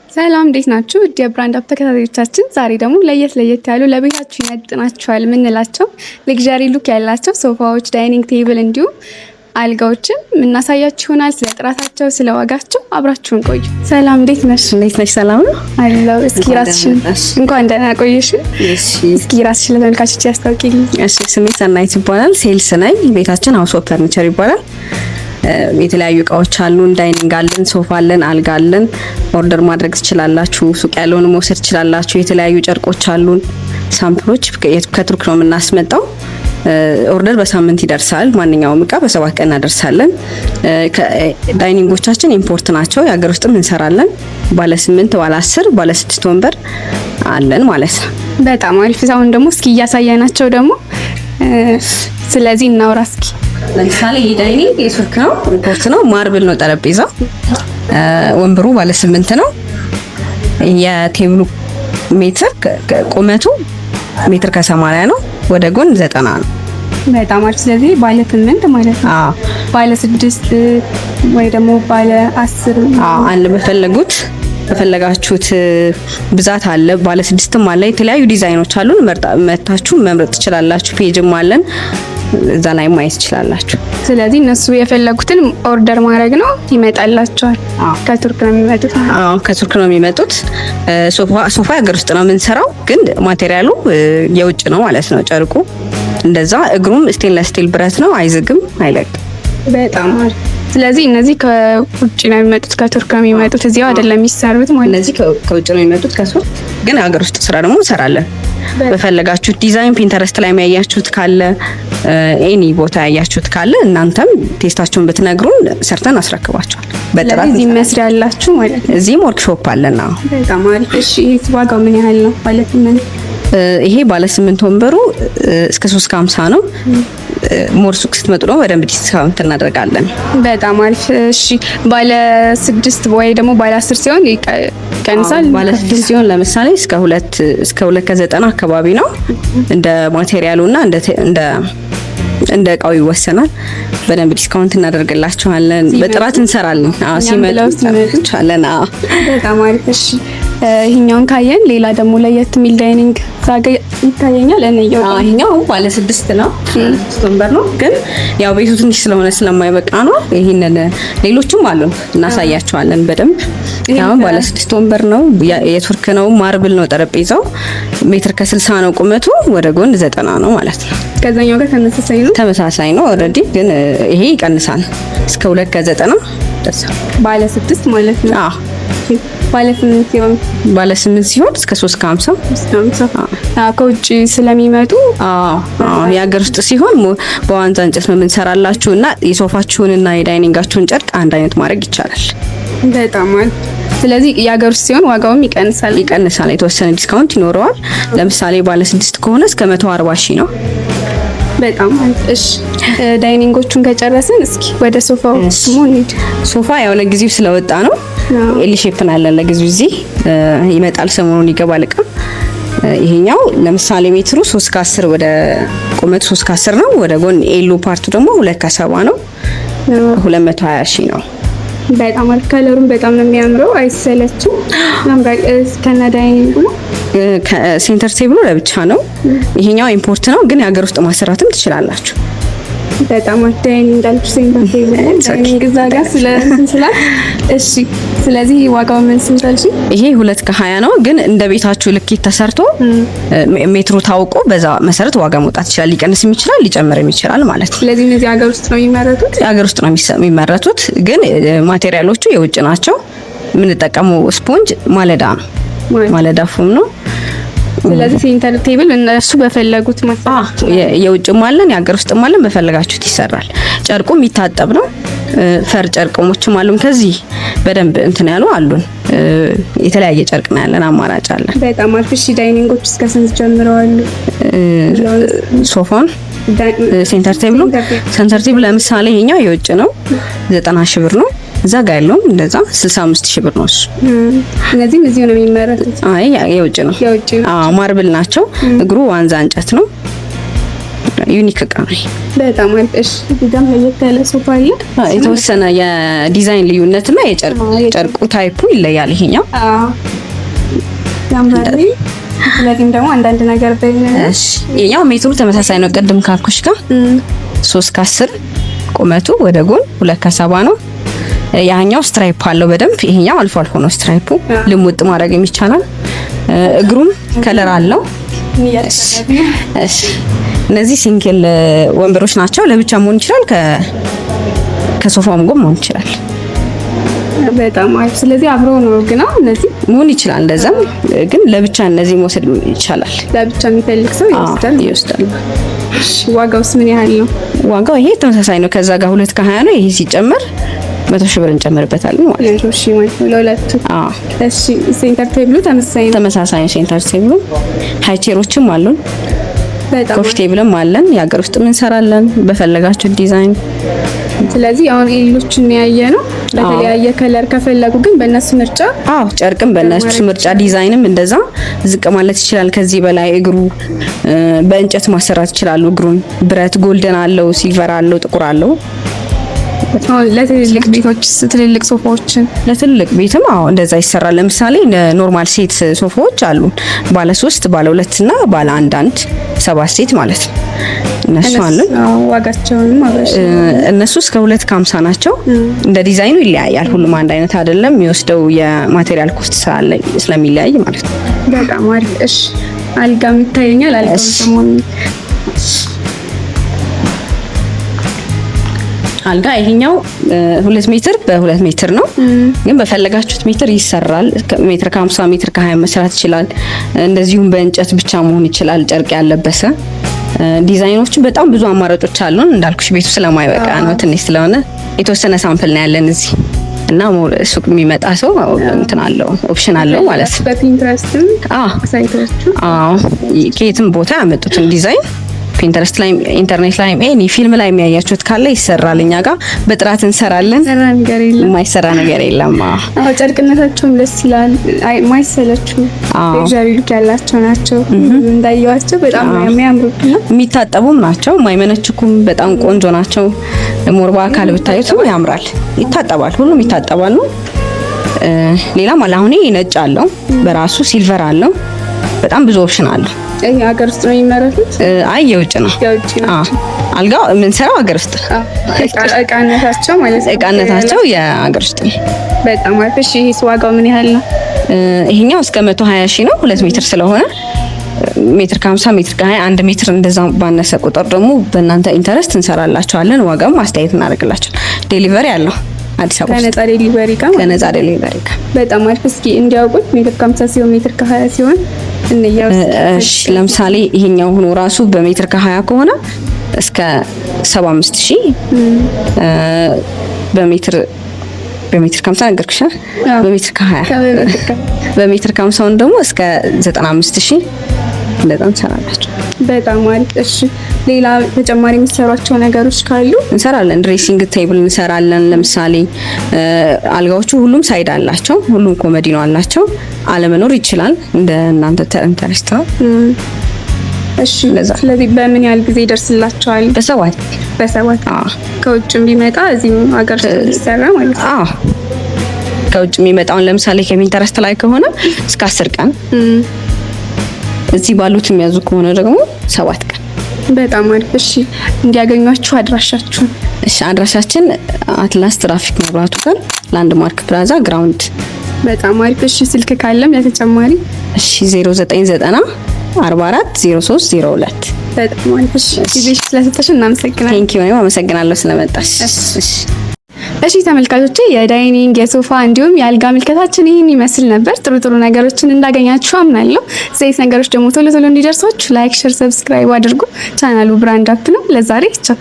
ሰላም እንዴት ናችሁ? የብራንድ አፕ ተከታታዮቻችን ዛሬ ደግሞ ለየት ያሉ ለቤታችሁ ይመጥናችኋል የምንላቸው ሌክዠሪ ሉክ ያላቸው ሶፋዎች፣ ዳይኒንግ ቴብል እንዲሁም አልጋዎችን እናሳያችሁ ይሆናል። ስለ ጥራታቸው፣ ስለ ዋጋቸው አብራችሁን ቆዩ። ሰላም እንዴት ነሽ? ሰላም ነው አለው። እስኪ ራስሽን እንኳን ደህና ቆየሽ። እስኪ ራስሽን ለተመልካቾች ያስታውቂልኝ። እሺ፣ ስሜ ሰናይት ይባላል። ሴልስ ነኝ። ቤታችን ሃውስ ኦፍ ፈርኒቸር ይባላል። የተለያዩ እቃዎች አሉን። ዳይኒንግ አለን፣ ሶፋ አለን፣ አልጋ አለን። ኦርደር ማድረግ ትችላላችሁ። ሱቅ ያለውን መውሰድ ትችላላችሁ። የተለያዩ ጨርቆች አሉን። ሳምፕሎች ከቱርክ ነው የምናስመጣው። ኦርደር በሳምንት ይደርሳል። ማንኛውም እቃ በ7 ቀን እናደርሳለን። ዳይኒንጎቻችን ኢምፖርት ናቸው። የሀገር ውስጥም እንሰራለን። ባለ 8 ባለ 10 ባለ 6 ወንበር አለን ማለት ነው። በጣም አሪፍ። አሁን ደግሞ እስኪ እያሳያናቸው ደግሞ ስለዚህ እናውራ እስኪ። ለምሳሌ ይሄ ዳይኒንግ የቱርክ ነው፣ ኢምፖርት ነው። ማርብል ነው ጠረጴዛው። ወንበሩ ባለ 8 ነው። የቴብሉ ሜትር ቁመቱ ሜትር ከ80 ነው። ወደ ጎን 90 ነው። በጣም አሪፍ። ስለዚህ ባለ 8 ማለት ነው። አዎ፣ ባለ 6 ወይ ደግሞ ባለ 10 አለ። በፈለጋችሁት ብዛት አለ። ባለ 6ም አለ። የተለያዩ ዲዛይኖች አሉን። መርጣችሁ መምረጥ ትችላላችሁ። ፔጅም አለን፣ እዛ ላይ ማየት ትችላላችሁ። ስለዚህ እነሱ የፈለጉትን ኦርደር ማድረግ ነው፣ ይመጣላችኋል። ከቱርክ ነው የሚመጡት። አዎ፣ ከቱርክ ነው የሚመጡት። ሶፋ ሀገር ውስጥ ነው የምንሰራው፣ ግን ማቴሪያሉ የውጭ ነው ማለት ነው። ጨርቁ እንደዛ፣ እግሩም ስቴንለስ ስቲል ብረት ነው፣ አይዝግም፣ አይለቅም። በጣም አሪፍ። ስለዚህ እነዚህ ከውጭ ነው የሚመጡት፣ ከቱርክ ነው የሚመጡት፣ እዚያው አይደለም የሚሰሩት ማለት። እነዚህ ከውጭ ነው የሚመጡት፣ ከሱቅ ግን ሀገር ውስጥ ስራ ደግሞ እንሰራለን። በፈለጋችሁት ዲዛይን ፒንተረስት ላይ ያያችሁት ካለ ኤኒ ቦታ ያያችሁት ካለ እናንተም ቴስታችሁን ብትነግሩን ሰርተን አስረክባችኋል። በጥራት እዚህ መስሪያ ያላችሁ ማለት ነው። እዚህም ወርክሾፕ አለና። በጣም አሪፍ። እሺ፣ ዋጋው ምን ያህል ነው? ይሄ ባለ 8 ወንበሩ እስከ 350 ነው። ሞር ሱቅ ስትመጡ ነው በደንብ ዲስካውንት እናደርጋለን። በጣም አሪፍ። እሺ፣ ባለ 6 ወይ ደግሞ ባለ 10 ሲሆን ይቀንሳል። ባለ 6 ሲሆን ለምሳሌ እስከ 2 ከ90 አካባቢ ነው። እንደ ማቴሪያሉና እንደ እቃው ይወሰናል። በደንብ ዲስካውንት እናደርግላችኋለን። በጥራት እንሰራለን። ሲመጡ ይቻላል። በጣም አሪፍ። እሺ፣ ይሄኛውን ካየን ሌላ ደግሞ ለየት የሚል ዳይኒንግ ዛጋ ይታየኛል። ይሄኛው ባለ 6 ነው፣ 6 ወንበር ነው። ግን ያው ቤቱ ትንሽ ስለሆነ ስለማይበቃ ነው። ይሄንን ሌሎችም አሉን፣ እናሳያቸዋለን በደንብ። ያው ባለ 6 ወንበር ነው፣ የቱርክ ነው፣ ማርብል ነው ጠረጴዛው። ሜትር ከ60 ነው ቁመቱ፣ ወደ ጎን 90 ነው ማለት ነው። ከዛኛው ጋር ተመሳሳይ ነው ኦልሬዲ፣ ግን ይሄ ይቀንሳል። እስከ 2 ከ90 ደርሷል። ባለ 6 ማለት ነው። አዎ፣ ባለ 8 ሲሆን እስከ 350 ከውጭ ስለሚመጡ የሀገር ውስጥ ሲሆን በዋንዛ እንጨት ነው የምንሰራላችሁ እና የሶፋችሁንና የዳይኒንጋችሁን ጨርቅ አንድ አይነት ማድረግ ይቻላል። በጣም አሪፍ። ስለዚህ የሀገር ውስጥ ሲሆን ዋጋውም ይቀንሳል። የተወሰነ ዲስካውንት ይኖረዋል። ለምሳሌ ባለ 6 ከሆነ እስከ 140 ሺህ ነው። በጣም እሺ። ዳይኒንጎቹን ከጨረስን እስኪ ወደ ሶፋው እንሂድ። ሶፋ ያው ለጊዜው ስለወጣ ነው። ኤል ሼፕ አለን ለጊዜው፣ እዚህ ይመጣል፣ ሰሞኑን ይገባል እቃ። ይሄኛው ለምሳሌ ሜትሩ 3 ከ10 ወደ ቁመቱ 3 ከ10 ነው። ወደ ጎን ኤሉ ፓርቱ ደግሞ 2 ከ70 ነው። 220 ሺህ ነው። በጣም አሪፍ። ከለሩም በጣም ነው የሚያምረው፣ አይሰለችም። ከነ ዳይኒንጉ ነው። ሴንተር ቴብሉ ለብቻ ነው። ይሄኛው ኢምፖርት ነው፣ ግን የሀገር ውስጥ ማሰራትም ትችላላችሁ። በጣም ዳይኒንግ እንዳልኩሽ ሴንተር ቴብል ዳይኒንግ ዛጋ ስላል። እሺ፣ ስለዚህ ዋጋው ምን ስንታልሽ? ይሄ 2 ከ20 ነው፣ ግን እንደ ቤታችሁ ልኬት ተሰርቶ ሜትሩ ታውቆ በዛ መሰረት ዋጋ መውጣት ይችላል። ሊቀንስም ይችላል፣ ሊጨምርም ይችላል ማለት ነው። ስለዚህ እነዚህ ሀገር ውስጥ ነው የሚመረቱት። ሀገር ውስጥ ነው የሚመረቱት፣ ግን ማቴሪያሎቹ የውጭ ናቸው። የምንጠቀመው ስፖንጅ ማለዳ ነው፣ ማለዳ ፎም ነው። ስለዚህ ሴንተር ቴብል እነሱ በፈለጉት ማለት የውጭም አለን የሀገር ውስጥም አለን፣ በፈለጋችሁት ይሰራል። ጨርቁ የሚታጠብ ነው። ፈር ጨርቆችም አሉን። ከዚህ በደንብ እንትን ያሉ አሉን። የተለያየ ጨርቅ ነው ያለን፣ አማራጭ አለን። በጣም አሪፍ። እሺ፣ ዳይኒንጎች እስከ ስንት ጀምረዋል? ሶፋን ሴንተር ቴብል ለምሳሌ ይሄኛው የውጭ ነው፣ 90 ሺህ ብር ነው። እዛ ጋር ያለው እንደዛ 65 ሺህ ብር ነው እሱ። እነዚህም እዚሁ ነው የሚመረቱት? አይ የውጭ ነው። ማርብል ናቸው። እግሩ ዋንዛ እንጨት ነው። ዩኒክ እቃ ነው። በጣም አሪፍ። እሺ እዚጋም ለየት ያለ ሶፋ አለ። የተወሰነ የዲዛይን ልዩነትና የጨርቁ ታይፑ ይለያል። ይሄኛው ያምራል። ስለዚህም ደግሞ አንዳንድ ነገር እሺ ይሄኛው ሜትሩ ተመሳሳይ ነው ቅድም ካልኩሽ ጋር 3 ከ10 ቁመቱ ወደ ጎን 2 ከ70 ነው። ያኛው ስትራይፕ አለው በደንብ። ይሄኛው አልፎ አልፎ ነው ስትራይፑ። ልሙጥ ማድረግ የሚቻላል። እግሩም ከለር አለው። እሺ እነዚህ ሲንግል ወንበሮች ናቸው። ለብቻ መሆን ይችላል፣ ከሶፋውም ጋር መሆን ይችላል። በጣም አሪፍ። ስለዚህ አብሮ ነው ግን እነዚህ መሆን ይችላል። እንደዛም ግን ለብቻ እነዚህ መውሰድ ይቻላል። ለብቻ የሚፈልግ ሰው ይወስዳል። ዋጋውስ ምን ያህል ነው? ዋጋው ይሄ ተመሳሳይ ነው። ከዛ ጋር 2 ከ20 ነው። ይሄ ሲጨመር 100 ሺህ ብር እንጨምርበታለን ማለት ነው። 100 ሺህ ማለት ነው ለሁለቱ። እሺ ሴንተር ቴብሉ ተመሳሳይ ነው። ሴንተር ቴብሉ ሃይ ቼሮችም አሉን። ኮፊ ቴብልም አለን። የሀገር ውስጥ እንሰራለን በፈለጋችሁ ዲዛይን። ስለዚህ አሁን ኤሎችን ያየ ነው። በተለያየ ከለር ከፈለጉ ግን በእነሱ ምርጫ ጨርቅም በእነሱ ምርጫ ዲዛይንም እንደዛ ዝቅ ማለት ይችላል። ከዚህ በላይ እግሩ በእንጨት ማሰራት ይችላሉ። እግሩን ብረት ጎልደን አለው፣ ሲልቨር አለው፣ ጥቁር አለው። ለትልልቅ ቤቶች ትልልቅ ሶፋዎችን ለትልልቅ ቤትም እንደዛ ይሰራል። ለምሳሌ ኖርማል ሴት ሶፋዎች አሉ ባለ 3 ባለ 2 እና ባለ 1 7 ሴት ማለት ነው። እነሱ አሉ። ዋጋቸውንም እነሱ እስከ 2 ከ50 ናቸው። እንደ ዲዛይኑ ይለያያል። ሁሉም አንድ አይነት አይደለም። የሚወስደው የማቴሪያል ኮስት ስለሚለያይ ማለት ነው። በጣም አሪፍ። እሺ አልጋም ይታየኛል። አልጋው ሰሞኑን አልጋ ይሄኛው 2 ሜትር በ2 ሜትር ነው። ግን በፈለጋችሁት ሜትር ይሰራል። ሜትር ከ50 ሜትር ከ20 መስራት ይችላል። እንደዚሁም በእንጨት ብቻ መሆን ይችላል። ጨርቅ ያለበሰ ዲዛይኖች በጣም ብዙ አማራጮች አሉን። እንዳልኩሽ ቤቱ ስለማይበቃ ነው ትንሽ ስለሆነ የተወሰነ ሳምፕል ነው ያለን እዚህ እና ሱቅ የሚመጣ ሰው እንትን አለው ኦፕሽን አለው ማለት ነው። በፒንትረስትም ሳይቶቹ ከየትም ቦታ ያመጡትን ዲዛይን ፒንተረስት ላይ ኢንተርኔት ላይ ኤኒ ፊልም ላይ የሚያያችሁት ካለ ይሰራል። እኛ ጋር በጥራት እንሰራለን። የማይሰራ ነገር የለም። ጨርቅነታቸውም ደስ ይላል። ማይሰለችው ሌክዠሪ ሉክ ያላቸው ናቸው። እንዳየዋቸው በጣም የሚያምሩት ነው። የሚታጠቡም ናቸው። ማይመነችኩም በጣም ቆንጆ ናቸው። ሞር በአካል ብታዩት ያምራል። ይታጠባል። ሁሉም ይታጠባሉ። ሌላም አለ። አሁን ነጭ አለው በራሱ ሲልቨር አለው። በጣም ብዙ ኦፕሽን አለው። ሀገር ውስጥ ነው የሚመረቱት? አይ የውጭ ነው። አልጋው የምንሰራው ሀገር ውስጥ ነው። እቃነታቸው ማለት ነው። እቃነታቸው የሀገር ውስጥ ነው። በጣም አሪፍ። እሺ ይሄስ ዋጋው ምን ያህል ነው? ይሄኛው እስከ 120 ሺህ ነው። 2 ሜትር ስለሆነ ሜትር ከ50 ሜትር ከ20 1 ሜትር እንደዛ ባነሰ ቁጥር ደግሞ በእናንተ ኢንተረስት እንሰራላችኋለን። ዋጋም ማስተያየት እናደርግላችኋለን። ዴሊቨሪ አለው አዲስ አበባ ከነፃ ዴሊቨሪ ጋር ከነፃ ዴሊቨሪ ጋር። በጣም አሪፍ። እስኪ እንዲያውቁት ሜትር ከ50 ሲሆን ሜትር ከ20 ሲሆን እሺ ለምሳሌ ይሄኛው ሆኖ ራሱ በሜትር ከ20 ከሆነ እስከ 75000 በሜትር ከ50 ነገርኩሽ። በሜትር ከ20 በሜትር ከ50 ደግሞ እስከ 95000 እንደዛ እንሰራላችሁ። በጣም አሪፍ። እሺ ሌላ ተጨማሪ የሚሰሯቸው ነገሮች ካሉ እንሰራለን። ድሬሲንግ ቴብል እንሰራለን። ለምሳሌ አልጋዎቹ ሁሉም ሳይድ አላቸው። ሁሉም ኮሜዲ ነው አላቸው። አለመኖር ይችላል እንደ እናንተ ኢንተረስት ነው። እሺ ስለዚህ በምን ያህል ጊዜ ይደርስላቸዋል? በሰባት ከውጭም ቢመጣ እዚህ ሀገር ይሰራ ማለት ነው። ከውጭ የሚመጣውን ለምሳሌ ከኢንተረስት ላይ ከሆነ እስከ 10 ቀን እዚህ ባሉት የሚያዙ ከሆነ ደግሞ 7 ቀን። በጣም አሪፍ። እሺ እንዲያገኟችሁ አድራሻችሁን? እሺ አድራሻችን አትላስ ትራፊክ መብራቱ ጋር ላንድማርክ ፕላዛ ግራውንድ። በጣም አሪፍ። እሺ ስልክ ካለም ለተጨማሪ? እሺ 0990 44 03 02። በጣም አሪፍ። እሺ ጊዜሽ ስለሰጠሽ እናመሰግናለን። ቴንኪው። እኔም አመሰግናለሁ ስለመጣሽ። እሺ ተመልካቾቼ የዳይኒንግ የሶፋ እንዲሁም የአልጋ ምልከታችን ይህን ይመስል ነበር። ጥሩ ጥሩ ነገሮችን እንዳገኛችሁ አምናለሁ። ስለዚህ ነገሮች ደግሞ ቶሎ ቶሎ እንዲደርሷችሁ ላይክ፣ ሼር፣ ሰብስክራይብ አድርጉ። ቻናሉ ብራንድ አፕ ነው። ለዛሬ ቻው።